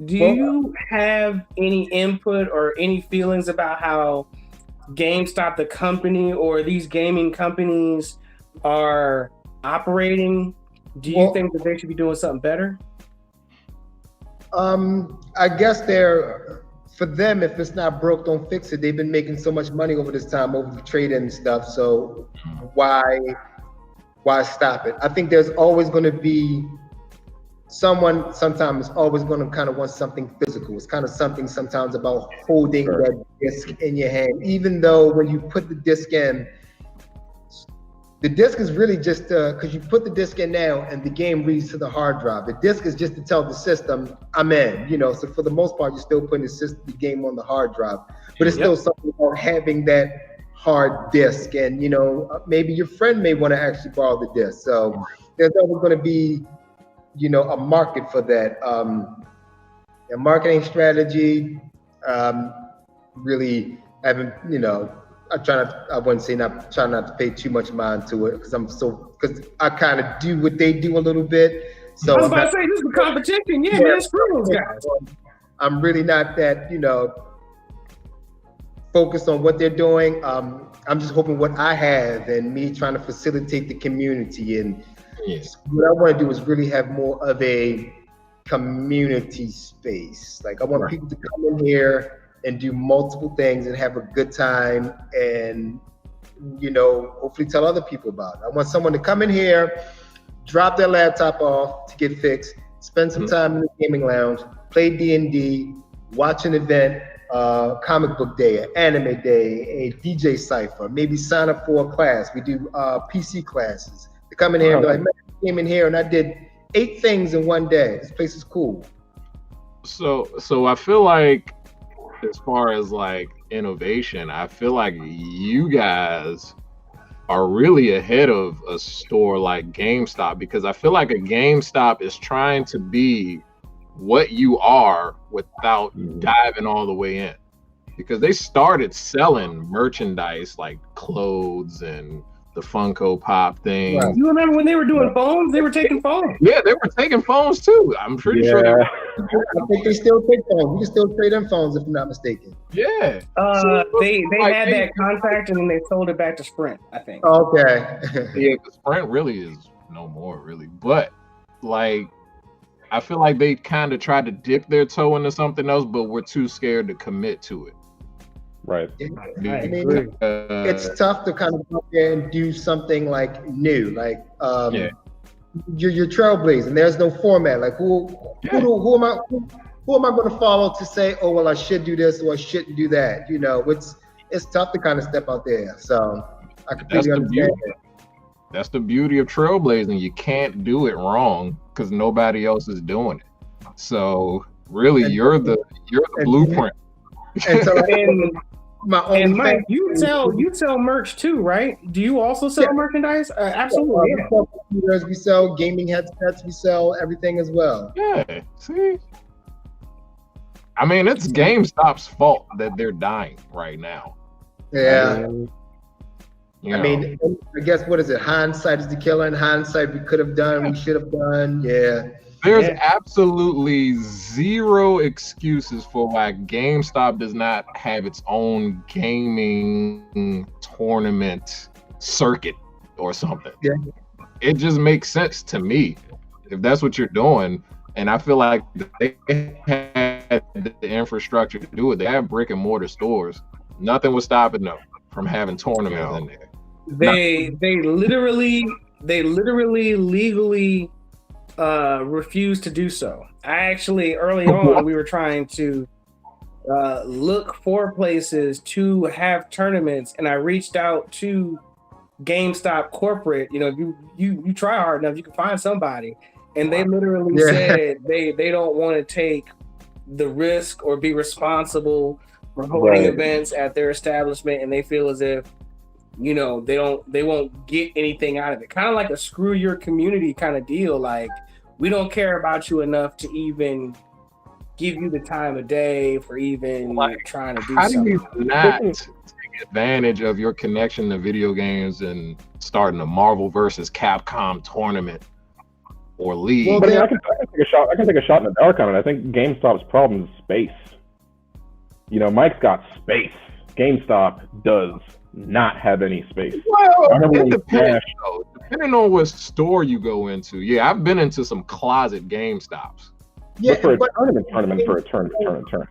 do you have any input or any feelings about how GameStop, the company, or these gaming companies are operating? Do you think that they should be doing something better? I guess for them, if it's not broke, don't fix it. They've been making so much money over this time, over the trade-in and stuff. So why stop it? I think there's always going to be sometimes always going to kind of want something physical. It's kind of something sometimes about holding that disc in your hand, even though when you put the disc in, the disc is really just because you put the disc in now and the game reads to the hard drive. The disc is just to tell the system, I'm in, you know. So for the most part, you're still putting the game on the hard drive, but it's still something about having that hard disk. And, you know, maybe your friend may want to actually borrow the disc. So there's always going to be, you know, a market for that. A marketing strategy, really haven't, you know, I wouldn't say try not to pay too much mind to it because I kind of do what they do a little bit. So I was about to say, this is a competition. Man, screw those guys. I'm really not that, you know, focused on what they're doing. I'm just hoping what I have and me trying to facilitate the community. And what I want to do is really have more of a community space. Like I want people to come in here and do multiple things and have a good time and, you know, hopefully tell other people about it. I want someone to come in here, drop their laptop off to get fixed, spend some time in the gaming lounge, play D&D, watch an event, comic book day, an anime day, a DJ cypher, maybe sign up for a class. We do PC classes. They come in here and be like, man, I came in here and I did 8 things in one day. This place is cool. So I feel like, as far as like innovation, I feel like you guys are really ahead of a store like GameStop, because I feel like a GameStop is trying to be what you are without diving all the way in, because they started selling merchandise like clothes and the Funko Pop thing. Right. You remember when they were doing phones? They were taking phones. Yeah, they were taking phones too. I'm pretty sure. I think they still take phones. We can still trade in phones if I'm not mistaken. Yeah. They had that contract and then they sold it back to Sprint, I think. Okay. Yeah, Sprint really is no more, really. But like, I feel like they kind of tried to dip their toe into something else, but were too scared to commit to it. Right. I I mean, agree. it's tough to kind of go out there and do something like new, like Yeah. you're trailblazing. There's no format. Like who am I going to follow to say, oh well, I should do this or I shouldn't do that? You know, it's tough to kind of step out there. So I completely understand. That's the beauty of trailblazing. You can't do it wrong because nobody else is doing it. So really, you're the blueprint. And so And, my own and Mike, you sell merch too, right? Do you also sell merchandise? Absolutely. Yeah. we sell gaming headsets. We sell everything as well. Yeah. See. I mean, it's GameStop's fault that they're dying right now. Yeah. You I know. mean, I guess what is it? Hindsight is the killer. In hindsight, we could have done, we should have done. Yeah. There's absolutely zero excuses for why GameStop does not have its own gaming tournament circuit or something. Yeah. It just makes sense to me if that's what you're doing. And I feel like they had the infrastructure to do it. They have brick and mortar stores. Nothing was stopping them from having tournaments in there. They literally legally refused to do so. I actually early on we were trying to look for places to have tournaments, and I reached out to GameStop corporate. You know, if you try hard enough, you can find somebody, and they literally said they don't want to take the risk or be responsible for holding events at their establishment, and they feel as if, you know, they won't get anything out of it. Kind of like a screw your community kind of deal. Like, we don't care about you enough to even give you the time of day for even trying to do how something. do you not take advantage of your connection to video games and starting a Marvel versus Capcom tournament or league? Well, but I can take a shot. I can take a shot in the dark on it. I think GameStop's problem is space. You know, Mike's got space. GameStop does not have any space. Well, it depends, though. Depending on what store you go into. Yeah, I've been into some closet GameStops. Yeah, for a tournament for a turn.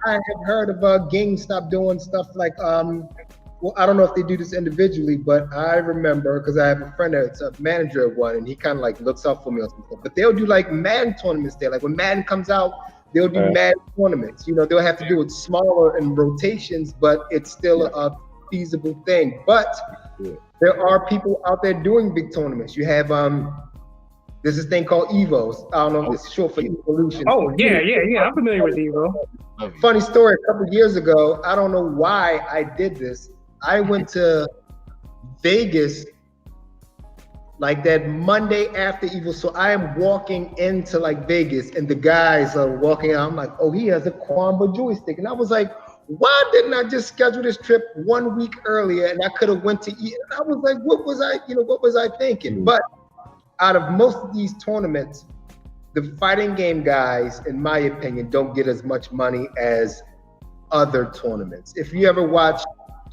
I have heard of GameStop doing stuff like well, I don't know if they do this individually, but I remember because I have a friend that's a manager of one, and he kind of like looks out for me on some stuff. But they'll do like Madden tournaments there. Like when Madden comes out, they'll do Madden tournaments. You know, they'll have to do it smaller in rotations, but it's still a feasible thing. But there are people out there doing big tournaments. You have there's this thing called Evos. I don't know if it's short for Evolution. Oh yeah. I'm familiar with Evo. Funny story. A couple of years ago, I don't know why I did this. I went to Vegas like that Monday after Evo. So I am walking into like Vegas, and the guys are walking out. I'm like, oh, he has a Quamba joystick, and I was like, why didn't I just schedule this trip 1 week earlier, and I could have went to eat? And I was like, what was I thinking? But out of most of these tournaments, the fighting game guys, in my opinion, don't get as much money as other tournaments. If you ever watch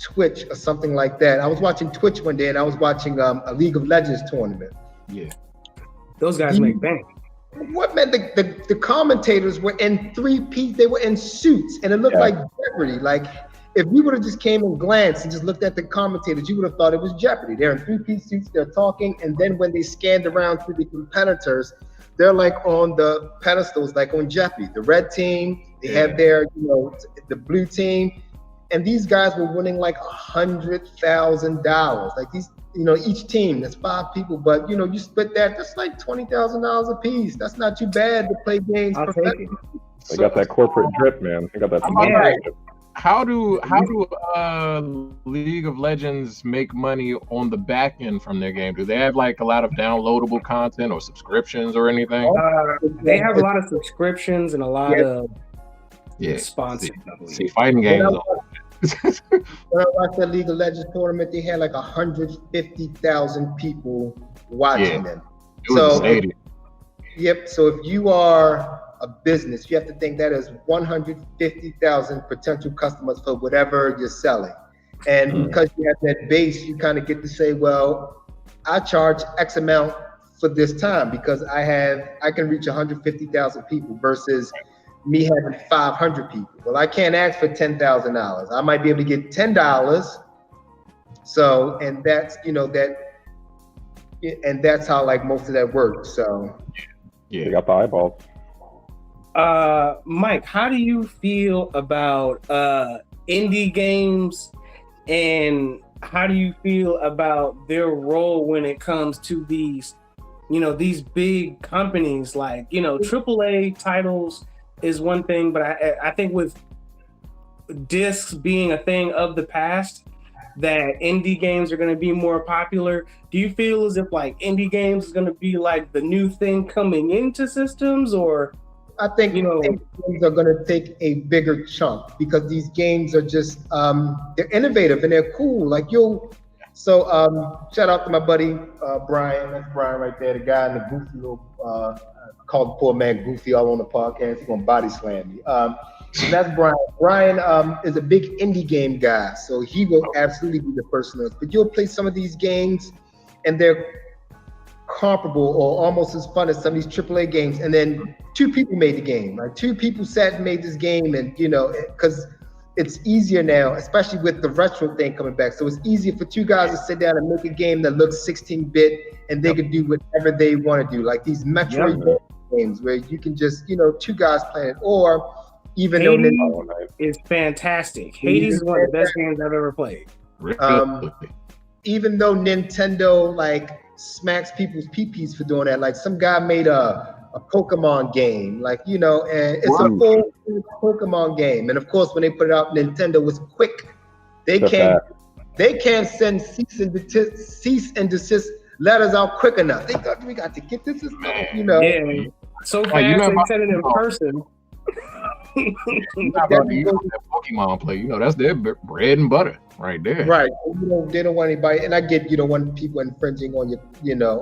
Twitch or something like that, I was watching Twitch one day, and I was watching a League of Legends tournament. Yeah, those guys make bank. What, man? The commentators were in three-piece. They were in suits, and it looked like Jeopardy. Like, if you would have just came and glanced and just looked at the commentators, you would have thought it was Jeopardy. They're in three-piece suits, they're talking, and then when they scanned around through the competitors, they're like on the pedestals, like on Jeopardy. The red team, they have their, the blue team, and these guys were winning like $100,000. Like these, each team, that's 5 people, but you split that, that's like $20,000 a piece. That's not too bad to play games. They got that corporate drip, man. They got that. How do League of Legends make money on the back end from their game? Do they have like a lot of downloadable content or subscriptions or anything? They have a lot of subscriptions and a lot of sponsors. See, fighting games. When I watched the League of Legends tournament, they had like 150,000 people watching them. It was a stadium. Yep. So if you are a business, you have to think that is 150,000 potential customers for whatever you're selling. And because you have that base, you kind of get to say, well, I charge X amount for this time because I can reach 150,000 people versus me having 500 people. Well, I can't ask for $10,000. I might be able to get $10. So, and that's, and that's how like most of that works. So, yeah, you got the eyeballs. Mike, how do you feel about indie games, and how do you feel about their role when it comes to these, these big companies? Like, AAA titles is one thing, but I think with discs being a thing of the past, that indie games are going to be more popular. Do you feel as if like indie games is going to be like the new thing coming into systems, or? I think games are going to take a bigger chunk because these games are just they're innovative and they're cool. Like shout out to my buddy Brian. That's Brian right there, the guy in the goofy little called the poor man goofy all on the podcast. He's gonna body slam me. That's Brian. Brian is a big indie game guy, so he will absolutely be the person. But you'll play some of these games, and they're comparable or almost as fun as some of these AAA games, and then 2 people made the game. Like 2 people sat and made this game, and because it's easier now, especially with the retro thing coming back. So it's easier for 2 guys to sit down and make a game that looks 16-bit, and they can do whatever they want to do. Like these Metroid games where you can just 2 guys playing it, or even Hades is fantastic. Hades is one of the best games I've ever played. Even though Nintendo like smacks people's peepees for doing that, like some guy made a Pokemon game, like and it's a full Pokemon game, and of course when they put it out, Nintendo was quick. They can't send cease and desist letters out quick enough. They thought we got to get this, Yeah, so fast they sent it in person. That Pokemon play, that's their bread and butter right there. Right. They don't want anybody, and I get you don't want people infringing on your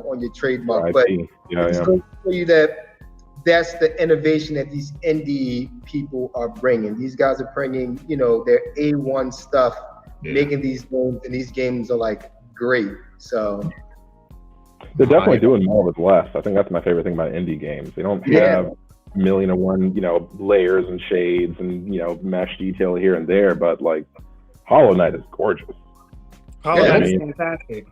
on your trademark, but it's going to show you that that's the innovation that these indie people are bringing. These guys are bringing their A1 stuff, making these games, and these games are like great. So they're definitely doing more with less. I think that's my favorite thing about indie games. They don't have million and one layers and shades and mesh detail here and there, but like Hollow Knight is gorgeous. Hollow Knight is fantastic.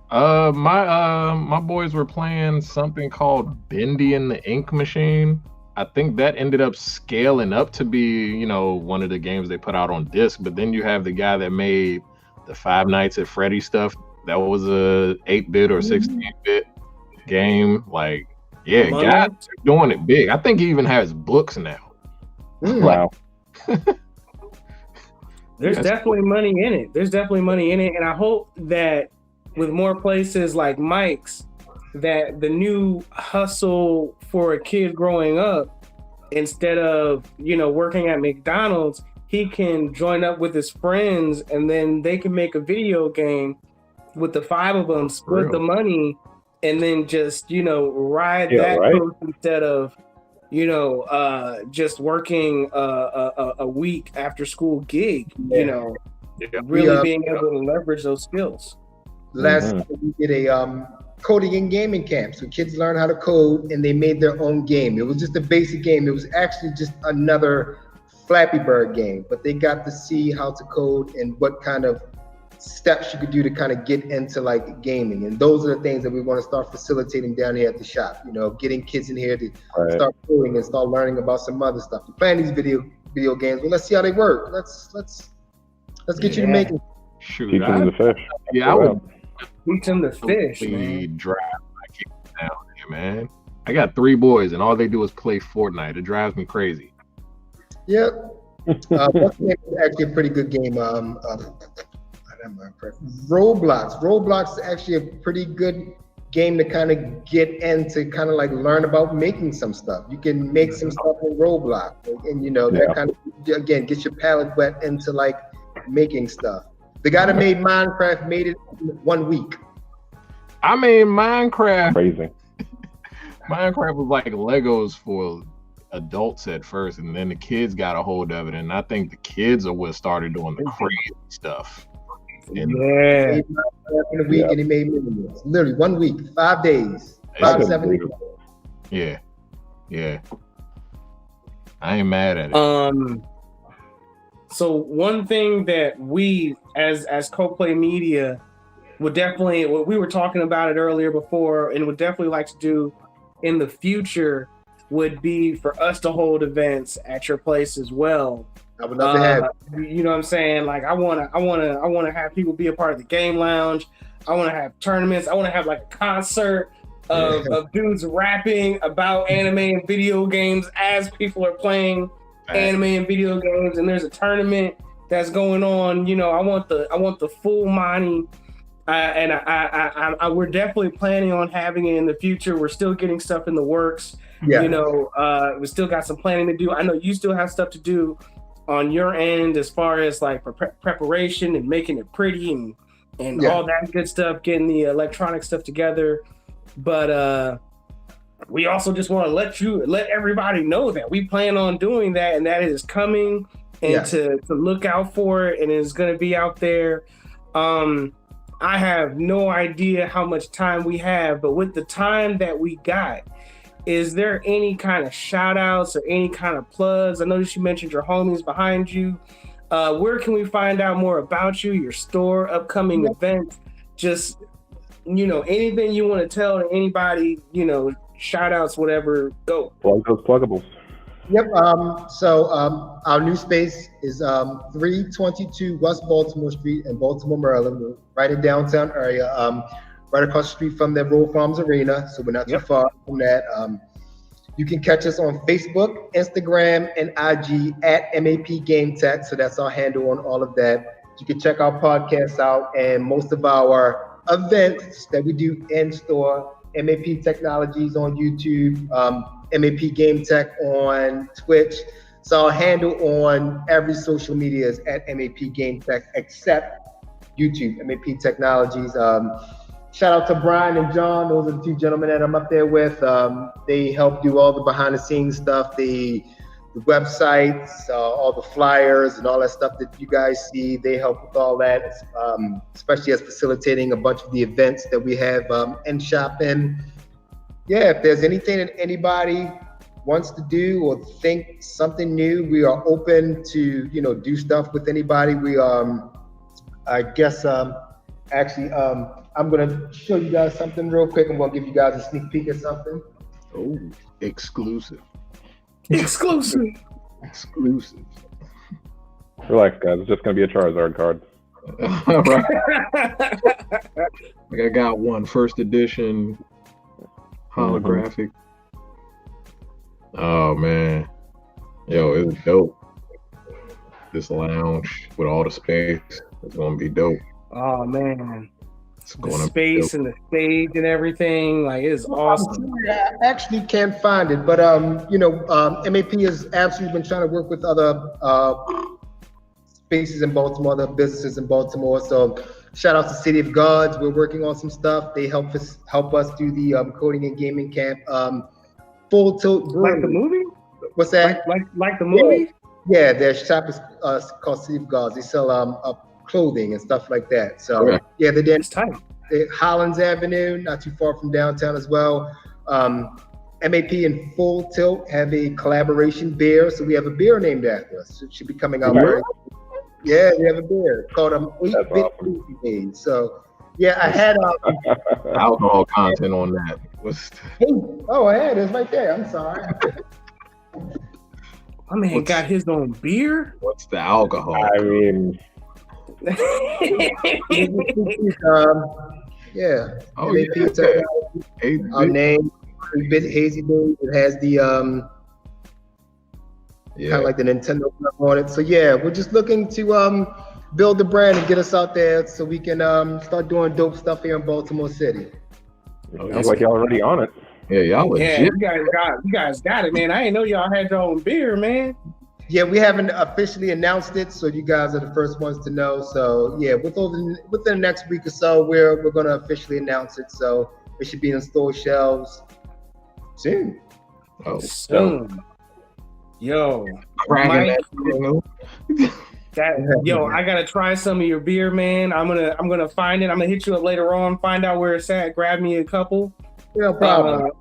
My boys were playing something called Bendy and the Ink Machine. I think that ended up scaling up to be one of the games they put out on disc, but then you have the guy that made the Five Nights at Freddy stuff. That was a 8-bit or 16-bit game. Like, yeah, guys are doing it big. I think he even has books now. Wow. There's definitely money in it. And I hope that with more places like Mike's, that the new hustle for a kid growing up, instead of, working at McDonald's, he can join up with his friends, and then they can make a video game with the 5 of them, split the money, and then just, ride that coast instead of, just working a week after school gig, really being able to leverage those skills. Last year we did a coding and gaming camp. So kids learn how to code, and they made their own game. It was just a basic game. It was actually just another Flappy Bird game, but they got to see how to code and what kind of steps you could do to kind of get into like gaming. And those are the things that we want to start facilitating down here at the shop, getting kids in here to start coding and start learning about some other stuff. We're playing these video games, well, let's see how they work. Let's get you to make it. Shoot, teach them the fish. Yeah, I would teach them the fish, man. Drive my kids down here, man. I got 3 boys, and all they do is play Fortnite. It drives me crazy. Yep. That's actually a pretty good game. Roblox. Roblox is actually a pretty good game to kind of get into, kind of like learn about making some stuff. You can make some stuff in Roblox, and that kind of, again, gets your palate wet into like making stuff. The guy that made Minecraft made it in 1 week. I mean, Minecraft. Crazy. Minecraft was like Legos for adults at first, and then the kids got a hold of it, and I think the kids are what started doing the crazy stuff. And in a week, and he made millions. Literally 1 week, 5 days, 5 7 days. Yeah. I ain't mad at it. So one thing that we as Co-Play Media would definitely, we were talking about it earlier before, and would definitely like to do in the future would be for us to hold events at your place as well. I would love to have. You know what I'm saying? Like I wanna have people be a part of the game lounge. I want to have tournaments. I want to have like a concert of dudes rapping about anime and video games as people are playing anime and video games, and there's a tournament that's going on. You know, I want the full money, and we're definitely planning on having it in the future. We're still getting stuff in the works. Yeah. You know, we still got some planning to do. I know you still have stuff to do on your end as far as like preparation and making it pretty and all that good stuff, getting the electronic stuff together. But we also just want to let everybody know that we plan on doing that, and that is coming, and to look out for it, and it's going to be out there. I have no idea how much time we have, but with the time that we got, is there any kind of shout outs or any kind of plugs? I noticed you mentioned your homies behind you. Where can we find out more about you, your store, upcoming events? Just, you know, anything you want to tell to anybody, you know, shout outs, whatever, go. Plug those pluggables. Yep. So our new space is 322 West Baltimore Street in Baltimore, Maryland. We're right in downtown area, right across the street from the Roll Farms Arena. So we're not too far from that. You can catch us on Facebook, Instagram, and IG at MAP Game Tech. So that's our handle on all of that. You can check our podcasts out and most of our events that we do in store. MAP Technologies on YouTube, MAP Game Tech on Twitch. So our handle on every social media is at MAP Game Tech except YouTube, MAP Technologies. Shout out to Brian and John. Those are the two gentlemen that I'm up there with. They help do all the behind the scenes stuff, the websites, all the flyers and all that stuff that you guys see. They help with all that, especially as facilitating a bunch of the events that we have in shop. And yeah, if there's anything that anybody wants to do or think something new, we are open to, you know, do stuff with anybody. We I guess actually I'm gonna show you guys something real quick. I'm gonna give you guys a sneak peek at something. Oh, exclusive. Exclusive. Exclusive. Relax, guys. It's just gonna be a Charizard card. Like I got one first edition holographic. Oh man, yo, it's dope. This lounge with all the space, it's gonna be dope. Oh man. The space and the stage and everything, like, it is awesome. I actually can't find it, but you know, MAP has absolutely been trying to work with other spaces in Baltimore, other businesses in Baltimore. So shout out to City of Gods. We're working on some stuff. They help us do the coding and gaming camp. Full Tilt Brewery. Like the movie? What's that? Like the movie? Yeah, their shop is called City of Gods. They sell clothing and stuff like that. So yeah, they're doing Hollins Avenue, not too far from downtown as well. MAP and Full Tilt have a collaboration beer, so we have a beer named after us. It should be coming out. Yeah, we have a beer called 8-Bit awesome. So yeah, I had alcohol content on that. I had it right there. I'm sorry. My man got his own beer. What's the alcohol? I mean. Yeah. Oh, yeah. Our name, 8-Bit Hazy Day. It has the kind of like the Nintendo on it. So yeah, we're just looking to build the brand and get us out there so we can start doing dope stuff here in Baltimore City. Sounds like y'all already on it. Yeah, y'all legit. Yeah, you guys got it, man. I didn't know y'all had your own beer, man. Yeah, we haven't officially announced it, so you guys are the first ones to know. So yeah, within the next week or so, we're gonna officially announce it. So it should be in store shelves soon. Oh, soon. Yo, Mike, I gotta try some of your beer, man. I'm gonna find it. I'm gonna hit you up later on, find out where it's at, grab me a couple. No problem.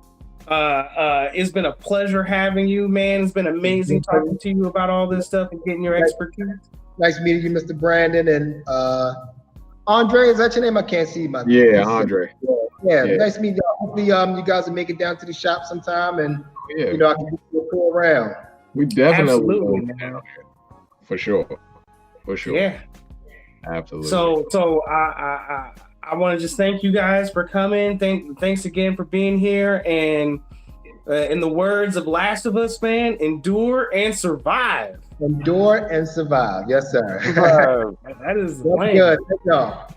It's been a pleasure having you, man. It's been amazing talking to you about all this stuff and getting your expertise. Nice meeting you, Mr. Brandon. And Andre, is that your name? I can't see my Andre. Yeah, nice meeting you. Hopefully, you guys will make it down to the shop sometime, and you know, I can do a tour around. We definitely Absolutely, will. For sure. Yeah, absolutely. So I want to just thank you guys for coming. Thanks again for being here. And in the words of Last of Us, man, endure and survive. Endure and survive. Yes, sir. That is good. Thank y'all.